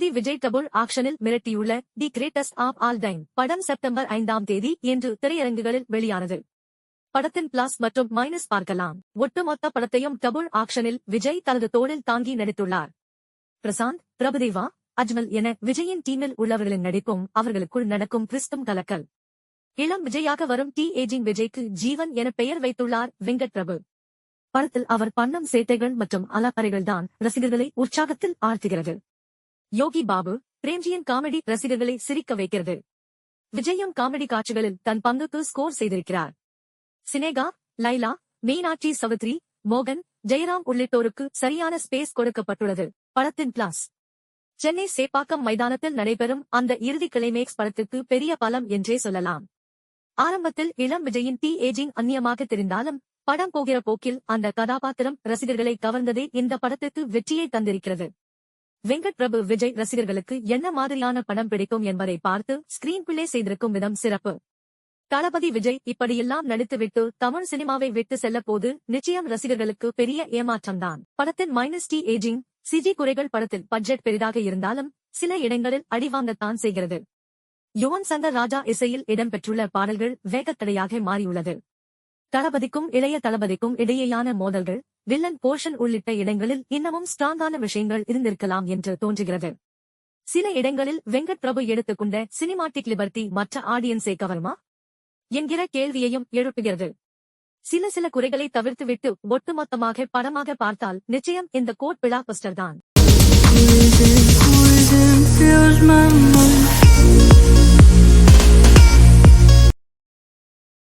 தளபதி Vijay double ஆக்ஷனில் மிரட்டியுள்ள the greatest of all time படம் செப்டம்பர் 5ஆம் தேதி இன்று திரையரங்குகளில் வெளியானது. படத்தின் பிளஸ் மற்றும் மைனஸ் பார்க்கலாம். ஒட்டுமொத்த படத்தையும் டபுள் ஆக்ஷனில் விஜய் தனது தோளில் தாங்கி நடித்துள்ளார். பிரசாந்த், பிரபுதேவா, அஜ்மல் என விஜயின் டீமில் உள்ளவர்களின் நடிப்பும் அவர்களுக்குள் நடக்கும் ட்விஸ்டும் கலக்கல். இளம் விஜயாக வரும் டி ஏஜிங் விஜய்க்கு ஜீவன் என பெயர் வைத்துள்ளார் வெங்கட் பிரபு. படத்தில் அவர் பண்ணும் சேட்டைகள் மற்றும் அலப்பறைகள் தான் ரசிகர்களை உற்சாகத்தில் ஆழ்த்துகிறது. யோகி பாபு, பிரேம்ஜியின் காமெடி ரசிகர்களை சிரிக்க வைக்கிறது. விஜயும் காமெடி காட்சிகளில் தன் பங்குக்கு ஸ்கோர் செய்திருக்கிறார். சினேகா, லைலா, மீனாட்சி சவுத்ரி, மோகன், ஜெயராம் உள்ளிட்டோருக்கு சரியான ஸ்பேஸ் கொடுக்கப்பட்டுள்ளது. படத்தின் பிளஸ் சென்னை சேப்பாக்கம் மைதானத்தில் நடைபெறும் அந்த இறுதி கிளைமேக்ஸ் படத்திற்கு பெரிய பலம் என்றே சொல்லலாம். ஆரம்பத்தில் இளம் விஜயின் டி ஏஜிங் அந்நியமாக தெரிந்தாலும் படம் போகிற போக்கில் அந்த கதாபாத்திரம் ரசிகர்களை கவர்ந்ததே இந்த படத்திற்கு வெற்றியை தந்திருக்கிறது. வெங்கட் பிரபு விஜய் ரசிகர்களுக்கு என்ன மாதிரியான படம் பிடிக்கும் என்பதை பார்த்து ஸ்கிரீன் பிளே செய்திருக்கும் விதம் சிறப்பு. தளபதி விஜய் இப்படியெல்லாம் நடித்துவிட்டு தமிழ் சினிமாவை விட்டு செல்ல போது நிச்சயம் ரசிகர்களுக்கு பெரிய ஏமாற்றம்தான். படத்தின் மைனஸ் டி ஏஜிங் சிஜி குறைகள். படத்தில் பட்ஜெட் பெரிதாக இருந்தாலும் சில இடங்களில் அடிவாங்கத்தான் செய்கிறது. யுவன் சங்கர் ராஜா இசையில் இடம்பெற்றுள்ள பாடல்கள் வேகத்தடையாக மாறியுள்ளது. தளபதிக்கும் இளைய தளபதிக்கும் இடையேயான மோதல்கள், வில்லன் போர்ஷன் உள்ளிட்ட இடங்களில் இன்னமும் ஸ்ட்ராங்கான விஷயங்கள் இருந்திருக்கலாம் என்று தோன்றுகிறது. சில இடங்களில் வெங்கட் பிரபு எடுத்துக்கொண்ட சினிமாட்டிக் லிபர்ட்டி மற்ற ஆடியன்ஸை கவருமா என்கிற கேள்வியையும் எழுப்புகிறது. சில குறைகளை தவிர்த்துவிட்டு ஒட்டுமொத்தமாக படமாக பார்த்தால் நிச்சயம் இந்த கோட் பிளாக்பஸ்டர் தான்.